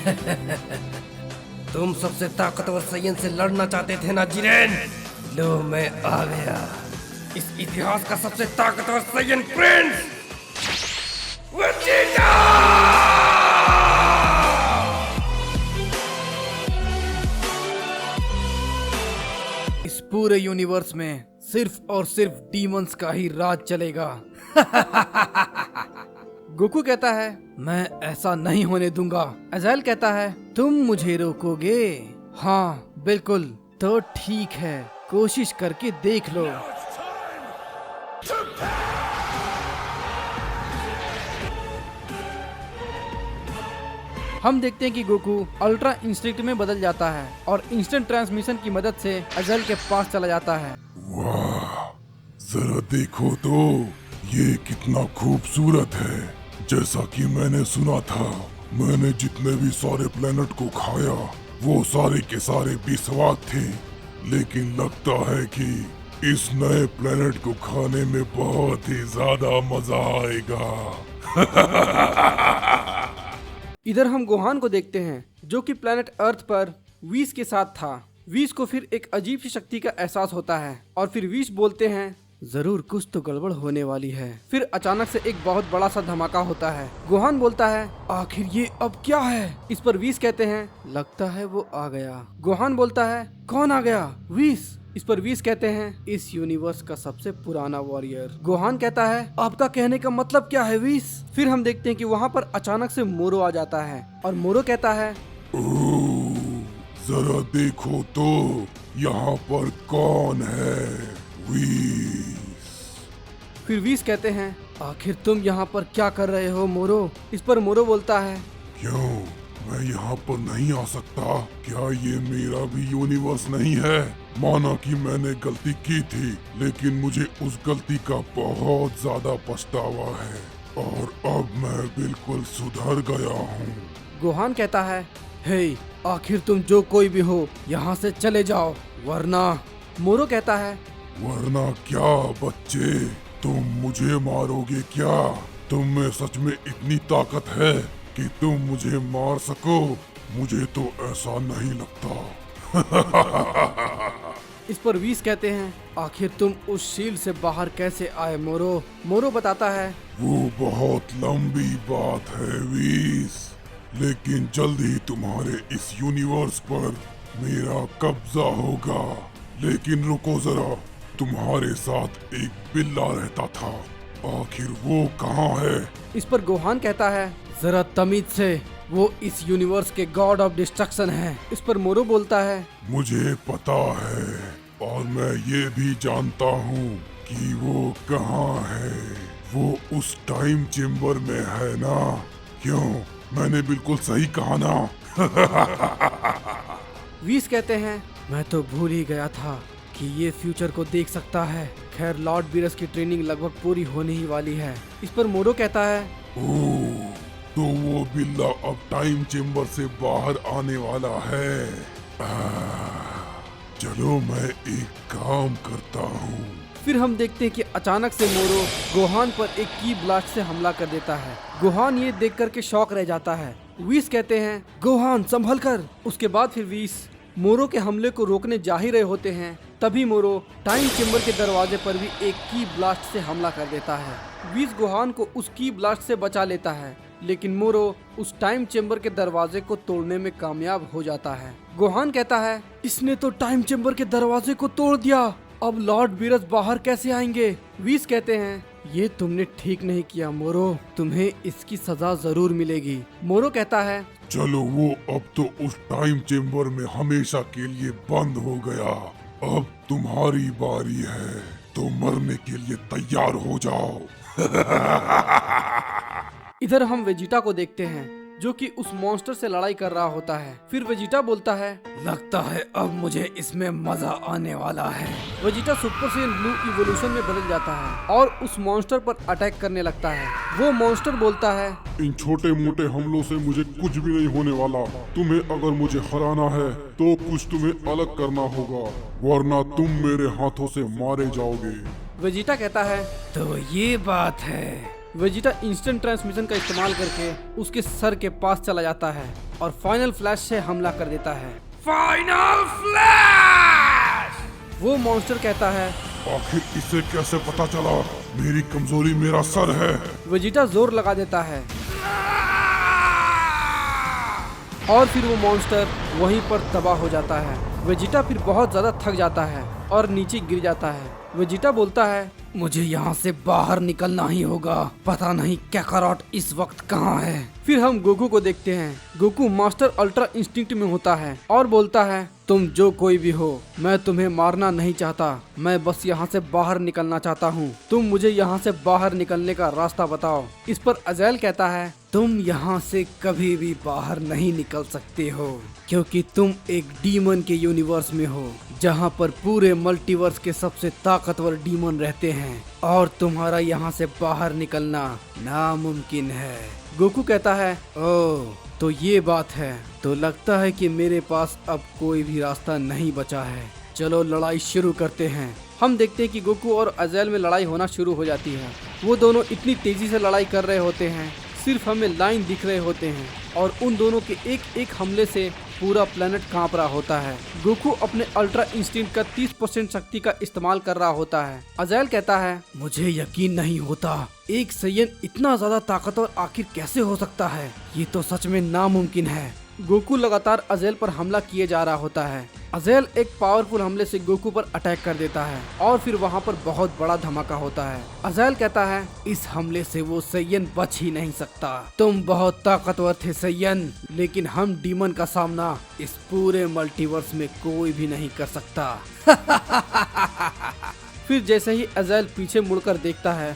तुम सबसे ताकतवर साइयन से लड़ना चाहते थे ना जिरेन? लो मैं आ गया, इस इतिहास का सबसे ताकतवर साइयन प्रिंस वेजिटा! इस पूरे यूनिवर्स में सिर्फ और सिर्फ डीमंस का ही राज चलेगा। गोकू कहता है मैं ऐसा नहीं होने दूंगा। अज़ाइल कहता है तुम मुझे रोकोगे? हाँ बिल्कुल, तो ठीक है, कोशिश करके देख लो। हम देखते हैं कि गोकू अल्ट्रा इंस्टिंक्ट में बदल जाता है और इंस्टेंट ट्रांसमिशन की मदद से अज़ाइल के पास चला जाता है। वाह, जरा देखो तो ये कितना खूबसूरत है। जैसा कि मैंने सुना था, मैंने जितने भी सारे प्लेनेट को खाया वो सारे के सारे बेस्वाद थे, लेकिन लगता है कि इस नए प्लेनेट को खाने में बहुत ही ज्यादा मजा आएगा। इधर हम गोहान को देखते हैं जो कि प्लेनेट अर्थ पर विश के साथ था। विश को फिर एक अजीब सी शक्ति का एहसास होता है और फिर विश बोलते हैं जरूर कुछ तो गड़बड़ होने वाली है। फिर अचानक से एक बहुत बड़ा सा धमाका होता है। गोहान बोलता है आखिर ये अब क्या है? इस पर विश कहते हैं लगता है वो आ गया। गोहान बोलता है कौन आ गया? विश। इस पर विश कहते हैं इस यूनिवर्स का सबसे पुराना वॉरियर। गोहान कहता है आपका कहने का मतलब क्या है विश? फिर हम देखते हैं कि वहाँ पर अचानक से मोरो आ जाता है और मोरो कहता है ओह, जरा देखो तो यहाँ पर कौन है? विश। फिर विश कहते हैं आखिर तुम यहाँ पर क्या कर रहे हो मोरो? इस पर मोरो बोलता है क्यों मैं यहाँ पर नहीं आ सकता? क्या ये मेरा भी यूनिवर्स नहीं है? माना कि मैंने गलती की थी, लेकिन मुझे उस गलती का बहुत ज्यादा पछतावा है और अब मैं बिल्कुल सुधर गया हूँ। गोहान कहता है हे आखिर तुम जो कोई भी हो यहाँ से चले जाओ वरना। मोरो कहता है वरना क्या बच्चे, तुम मुझे मारोगे क्या? तुम में सच में इतनी ताकत है कि तुम मुझे मार सको? मुझे तो ऐसा नहीं लगता। इस पर विश कहते हैं आखिर तुम उस शील्ड से बाहर कैसे आए मोरो? मोरो बताता है वो बहुत लंबी बात है विश, लेकिन जल्द ही तुम्हारे इस यूनिवर्स पर मेरा कब्जा होगा। लेकिन रुको जरा, तुम्हारे साथ एक बिल्ला रहता था, आखिर वो कहाँ है? इस पर गोहान कहता है जरा तमीज से, वो इस यूनिवर्स के गॉड ऑफ डिस्ट्रक्शन है। इस पर मोरो बोलता है मुझे पता है और मैं ये भी जानता हूँ कि वो कहाँ है। वो उस टाइम चेम्बर में है ना? क्यों, मैंने बिल्कुल सही कहा ना? विश कहते हैं मैं तो भूल ही गया था कि ये फ्यूचर को देख सकता है। खैर लॉर्ड बीरस की ट्रेनिंग लगभग पूरी होने ही वाली है। इस पर मोरो कहता है ओह, तो वो बिल्ला अब टाइम चेम्बर से बाहर आने वाला है। चलो मैं एक काम करता हूँ। फिर हम देखते हैं कि अचानक से मोरो गोहान पर एक की ब्लास्ट से हमला कर देता है। गोहान ये देख कर के शॉक रह जाता है। विश कहते हैं गोहान संभल कर। उसके बाद फिर विश मोरो के हमले को रोकने जा ही रहे होते हैं, तभी मोरो टाइम चेम्बर के दरवाजे पर भी एक की ब्लास्ट से हमला कर देता है। विश गोहान को उस की ब्लास्ट से बचा लेता है, लेकिन मोरो उस टाइम चेम्बर के दरवाजे को तोड़ने में कामयाब हो जाता है। गोहान कहता है इसने तो टाइम चेम्बर के दरवाजे को तोड़ दिया, अब लॉर्ड बीरस बाहर कैसे आएंगे? विश कहते हैं ये तुमने ठीक नहीं किया मोरो, तुम्हें इसकी सजा जरूर मिलेगी। मोरो कहता है चलो वो अब तो उस टाइम चेम्बर में हमेशा के लिए बंद हो गया। अब तुम्हारी बारी है, तो मरने के लिए तैयार हो जाओ। इधर हम वेजिटा को देखते हैं जो कि उस मॉन्स्टर से लड़ाई कर रहा होता है। फिर वेजिटा बोलता है लगता है अब मुझे इसमें मजा आने वाला है। Vegeta super Saiyan blue evolution में बदल जाता है और उस मॉन्स्टर पर अटैक करने लगता है। वो मॉन्स्टर बोलता है इन छोटे मोटे हमलों से मुझे कुछ भी नहीं होने वाला। तुम्हें अगर मुझे हराना है तो कुछ तुम्हें अलग करना होगा, वरना तुम मेरे हाथों से मारे जाओगे। वेजिटा कहता है तो ये बात है। वेजिटा इंस्टेंट ट्रांसमिशन का इस्तेमाल करके उसके सर के पास चला जाता है और फाइनल फ्लैश से हमला कर देता है। Final flash! वो मॉन्स्टर कहता है, आखिर इसे कैसे पता चला? मेरी कमजोरी मेरा सर है। वेजिटा जोर लगा देता है और फिर वो मॉन्स्टर वहीं पर तबाह हो जाता है। वेजिटा फिर बहुत ज्यादा थक जाता है और नीचे गिर जाता है। वेजिटा बोलता है, मुझे यहाँ से बाहर निकलना ही होगा। पता नहीं कैकारोट इस वक्त कहाँ है। फिर हम गोकू को देखते हैं। गोकू मास्टर अल्ट्रा इंस्टिंक्ट में होता है और बोलता है, तुम जो कोई भी हो, मैं तुम्हें मारना नहीं चाहता। मैं बस यहाँ से बाहर निकलना चाहता हूँ। तुम मुझे यहाँ से बाहर निकलने का रास्ता बताओ। इस पर अज़ेल कहता है, तुम यहाँ से कभी भी बाहर नहीं निकल सकते हो, क्योंकि तुम एक डीमन के यूनिवर्स में हो, जहाँ पर पूरे मल्टीवर्स के सबसे ताकतवर डीमन रहते हैं, और तुम्हारा यहाँ से बाहर निकलना नामुमकिन है। गोकू कहता है, ओह, तो ये बात है। तो लगता है कि मेरे पास अब कोई भी रास्ता नहीं बचा है। चलो लड़ाई शुरू करते हैं। हम देखते हैं कि गोकू और अज़ेल में लड़ाई होना शुरू हो जाती है। वो दोनों इतनी तेजी से लड़ाई कर रहे होते हैं, सिर्फ हमें लाइन दिख रहे होते हैं, और उन दोनों के एक एक हमले से पूरा प्लेनेट कांप रहा होता है। गोकू अपने अल्ट्रा इंस्टिंक्ट का 30% शक्ति का इस्तेमाल कर रहा होता है। अज़ेल कहता है, मुझे यकीन नहीं होता, एक सैयन इतना ज्यादा ताकतवर आखिर कैसे हो सकता है। ये तो सच में नामुमकिन है। गोकू लगातार अज़ेल पर हमला किए जा रहा होता है। अज़ेल एक पावरफुल हमले से गोकू पर अटैक कर देता है और फिर वहाँ पर बहुत बड़ा धमाका होता है। अज़ेल कहता है, इस हमले से वो सैयन बच ही नहीं सकता। तुम बहुत ताकतवर थे सैयन, लेकिन हम डीमन का सामना इस पूरे मल्टीवर्स में कोई भी नहीं कर सकता। फिर जैसे ही अज़ेल पीछे मुड़कर देखता है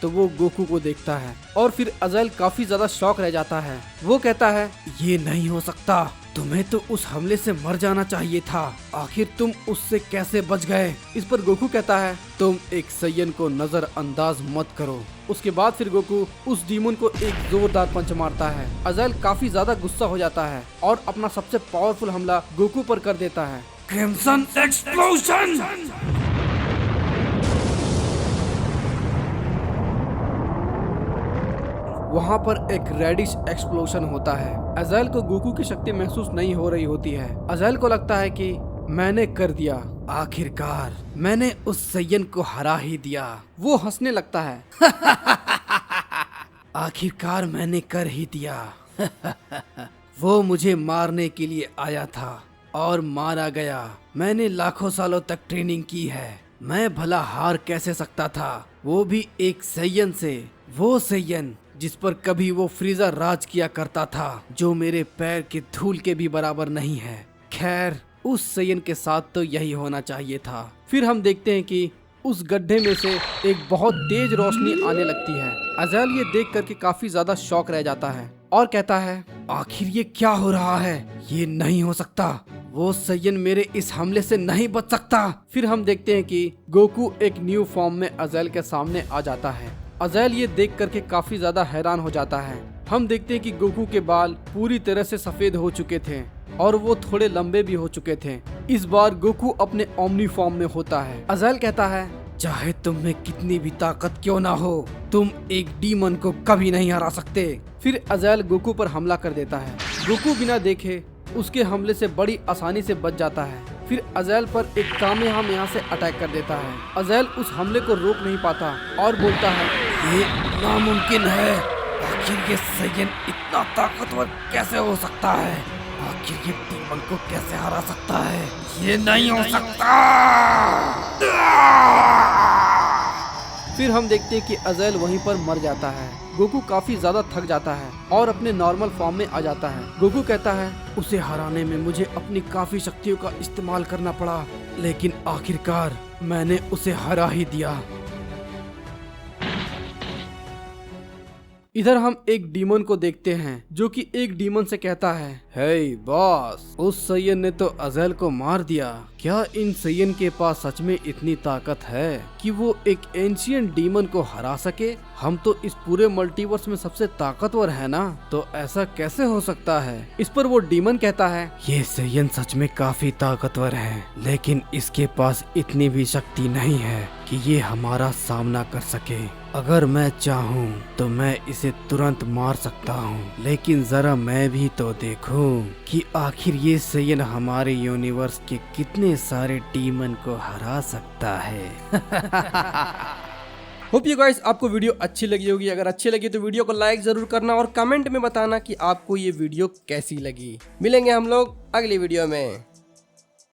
तो वो गोकू को देखता है और फिर अज़ेल काफी ज्यादा शॉक रह जाता है। वो कहता है, ये नहीं हो सकता। तुम्हें तो उस हमले से मर जाना चाहिए था। आखिर तुम उससे कैसे बच गए? इस पर गोकू कहता है, तुम एक सैयन को नजरअंदाज मत करो। उसके बाद फिर गोकू उस डीमन को एक जोरदार पंच मारता है। अज़ेल काफी ज्यादा गुस्सा हो जाता है और अपना सबसे पावरफुल हमला गोकू पर कर देता है। Crimson explosion! वहाँ पर एक रेडिश एक्सप्लोजन होता है। अज़ेल को गोकू की शक्ति महसूस नहीं हो रही होती है। अज़ेल को लगता है कि मैंने कर दिया, आखिरकार मैंने उस सैयन को हरा ही दिया। वो हंसने लगता है। आखिरकार मैंने कर ही दिया। वो मुझे मारने के लिए आया था और मारा गया। मैंने लाखों सालों तक ट्रेनिंग की है। मैं भला हार कैसे सकता था, वो भी एक सैयन से। वो सैयन जिस पर कभी वो फ्रीजर राज किया करता था, जो मेरे पैर के धूल के भी बराबर नहीं है। खैर, उस सैयन के साथ तो यही होना चाहिए था। फिर हम देखते हैं कि उस गड्ढे में से एक बहुत तेज रोशनी आने लगती है। अज़ेल ये देख करके काफी ज्यादा शॉक रह जाता है और कहता है, आखिर ये क्या हो रहा है? ये नहीं हो सकता। वो सैयन मेरे इस हमले से नहीं बच सकता। फिर हम देखते हैं कि गोकू एक न्यू फॉर्म में अज़ेल के सामने आ जाता है। अज़ेल ये देख करके काफी ज्यादा हैरान हो जाता है। हम देखते हैं कि गोकू के बाल पूरी तरह से सफेद हो चुके थे और वो थोड़े लंबे भी हो चुके थे। इस बार गोकू अपने ओमनी फॉर्म में होता है। अज़ेल कहता है, चाहे तुम में कितनी भी ताकत क्यों ना हो, तुम एक डीमन को कभी नहीं हरा सकते। फिर अज़ेल गोकू पर हमला कर देता है। गोकू बिना देखे उसके हमले से बड़ी आसानी से बच जाता है। फिर अज़ेल पर एक कामेहामेहा से अटैक कर देता है। अज़ेल उस हमले को रोक नहीं पाता और बोलता है, ये नामुमकिन है। आखिर ये सैयन इतना ताकतवर कैसे हो सकता है? आखिर ये डीमन को कैसे हरा सकता है? ये नहीं हो सकता। फिर हम देखते हैं कि अज़ेल वहीं पर मर जाता है। गोकू काफी ज्यादा थक जाता है और अपने नॉर्मल फॉर्म में आ जाता है। गोकू कहता है, उसे हराने में मुझे अपनी काफी शक्तियों का इस्तेमाल करना पड़ा, लेकिन आखिरकार मैंने उसे हरा ही दिया। इधर हम एक डीमन को देखते हैं जो कि एक डीमन से कहता है, हे बॉस, उस सैयन ने तो अज़ेल को मार दिया। क्या इन सैयन के पास सच में इतनी ताकत है कि वो एक एंशियंट डीमन को हरा सके? हम तो इस पूरे मल्टीवर्स में सबसे ताकतवर है ना, तो ऐसा कैसे हो सकता है? इस पर वो डीमन कहता है, ये सैयन सच में काफी ताकतवर है, लेकिन इसके पास इतनी भी शक्ति नहीं है कि ये हमारा सामना कर सके। अगर मैं चाहूँ तो मैं इसे तुरंत मार सकता हूँ, लेकिन जरा मैं भी तो देखूं कि आखिर ये सेयन हमारे यूनिवर्स के कितने सारे डीमन को हरा सकता है। होप यू गाइस आपको वीडियो अच्छी लगी होगी। अगर अच्छी लगी तो वीडियो को लाइक जरूर करना और कमेंट में बताना कि आपको ये वीडियो कैसी लगी। मिलेंगे हम लोग अगली वीडियो में।